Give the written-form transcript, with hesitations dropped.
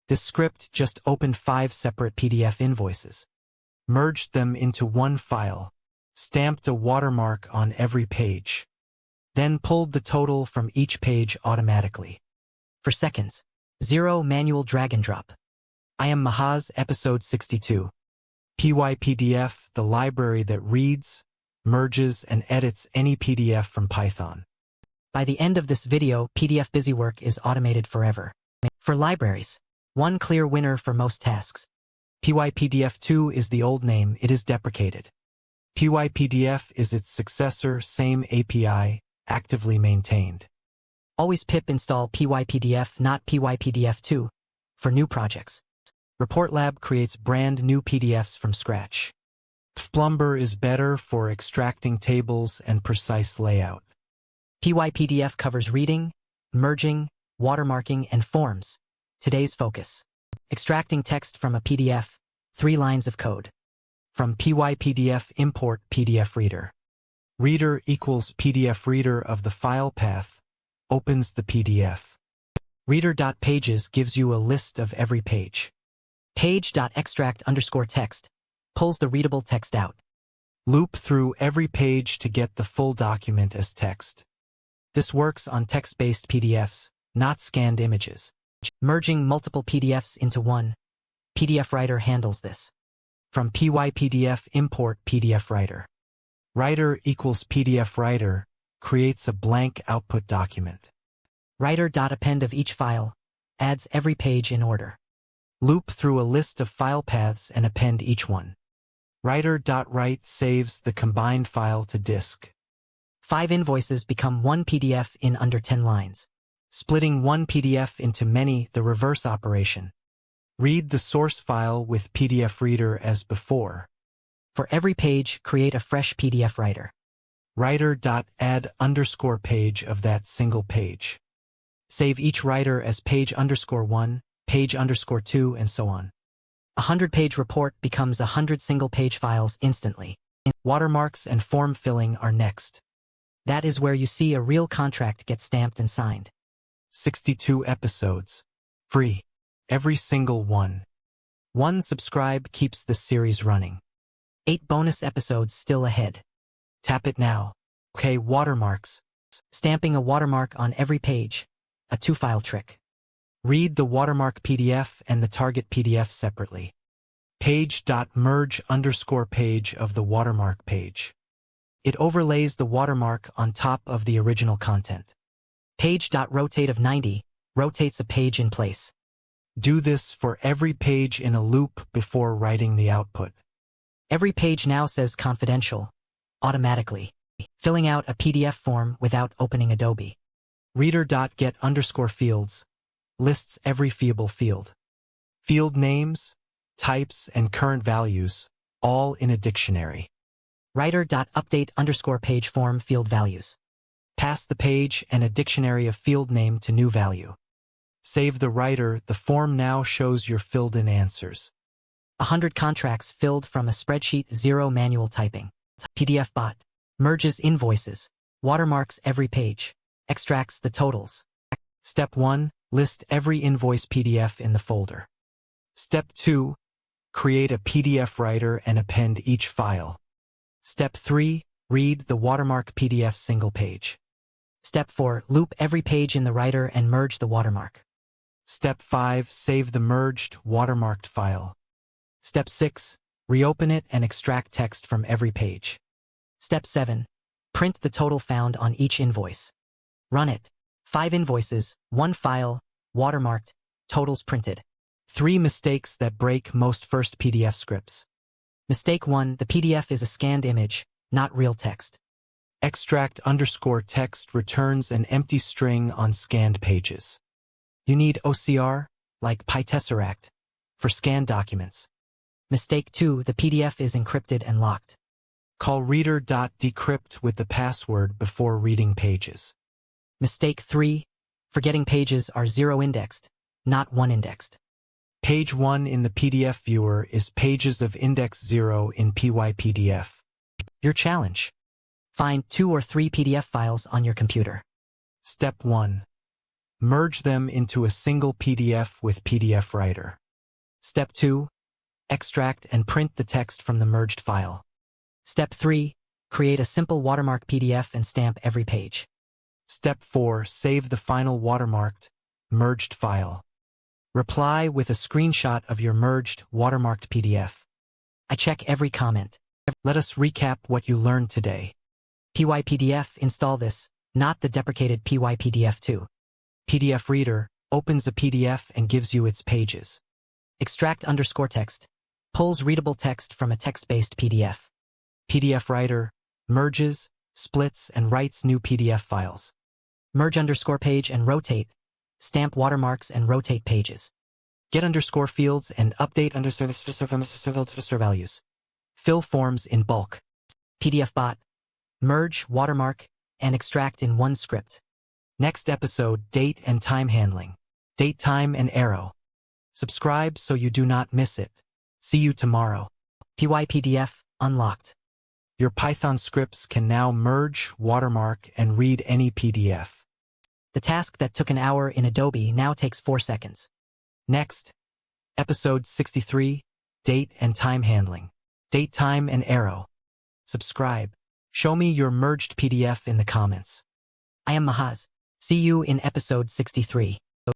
This script just opened 5 separate PDF invoices, merged them into one file, stamped a watermark on every page, then pulled the total from each page automatically. For seconds. 0 manual drag and drop. I am Mahaz, episode 62. pypdf, the library that reads, merges, and edits any PDF from Python. By the end of this video, PDF busywork is automated forever. For libraries, one clear winner for most tasks. pypdf2 is the old name, it is deprecated. pypdf is its successor, same API, actively maintained. Always pip install pypdf, not pypdf2, for new projects. reportlab creates brand new PDFs from scratch. PdfPlumber is better for extracting tables and precise layout. pypdf covers reading, merging, watermarking, and forms. Today's focus. Extracting text from a PDF, 3 lines of code. From pypdf import PDFReader. Reader equals PDFReader of the file path, opens the PDF. Reader.pages gives you a list of every page. Page.extract_text pulls the readable text out. Loop through every page to get the full document as text. This works on text-based PDFs, not scanned images. Merging multiple PDFs into one. PDFReader handles this. From pypdf import PDFReader. Writer equals PDFReader creates a blank output document. Writer.append of each file adds every page in order. Loop through a list of file paths and append each one. Writer.write saves the combined file to disk. 5 invoices become one PDF in under 10 lines. Splitting one PDF into many, the reverse operation. Read the source file with PDFReader as before. For every page, create a fresh PDFReader. Writer.add_page of that single page. Save each writer as page_1, page_2, and so on. A 100-page report becomes 100 single-page files instantly. Watermarks and form filling are next. That is where you see a real contract get stamped and signed. 62 episodes. Free. Every single one. 1 subscribe keeps the series running. 8 bonus episodes still ahead. Tap it now. Okay, watermarks. Stamping a watermark on every page. A 2-file trick. Read the watermark PDF and the target PDF separately. Page.merge_page of the watermark page. It overlays the watermark on top of the original content. Page.rotate of 90 rotates a page in place. Do this for every page in a loop before writing the output. Every page now says confidential, automatically, filling out a PDF form without opening Adobe. Reader.get_fields lists every fiable field. Field names, types, and current values, all in a dictionary. Writer.update_page form field values. Pass the page and a dictionary of field name to new value. Save the writer, the form now shows your filled-in answers. 100 contracts filled from a spreadsheet, 0 manual typing. PDFBot merges invoices, watermarks every page, extracts the totals. Step 1, list every invoice PDF in the folder. Step 2, create a PDF writer and append each file. Step 3, read the watermark PDF single page. Step 4, loop every page in the writer and merge the watermark. Step 5, save the merged, watermarked file. Step 6, reopen it and extract text from every page. Step 7, print the total found on each invoice. Run it. 5 invoices, 1 file, watermarked, totals printed. 3 mistakes that break most first PDF scripts. Mistake 1, the PDF is a scanned image, not real text. Extract_text returns an empty string on scanned pages. You need OCR, like pytesseract, for scanned documents. Mistake 2, the PDF is encrypted and locked. Call reader.decrypt with the password before reading pages. Mistake 3, forgetting pages are 0 indexed, not 1 indexed. Page 1 in the PDF viewer is pages of index 0 in pypdf. Your challenge. Find 2 or 3 PDF files on your computer. Step 1. Merge them into a single PDF with PdfReader. Step 2. Extract and print the text from the merged file. Step 3. Create a simple watermark PDF and stamp every page. Step 4. Save the final watermarked, merged file. Reply with a screenshot of your merged, watermarked PDF. I check every comment. Let us recap what you learned today. pypdf, install this, not the deprecated pypdf2. PDFReader opens a PDF and gives you its pages. Extract underscore text, pulls readable text from a text-based PDF. PDFReader merges, splits, and writes new PDF files. Merge underscore page and rotate, stamp watermarks and rotate pages. Get underscore fields and update underscore values. Fill forms in bulk. PDFBot, merge, watermark, and extract in one script. Next episode, date and time handling. Date, time, and arrow. Subscribe so you do not miss it. See you tomorrow. pypdf unlocked. Your Python scripts can now merge, watermark, and read any PDF. The task that took an hour in Adobe now takes 4 seconds. Next, episode 63, date and time handling. Date, time, and arrow. Subscribe. Show me your merged PDF in the comments. I am Mahaz. See you in episode 63.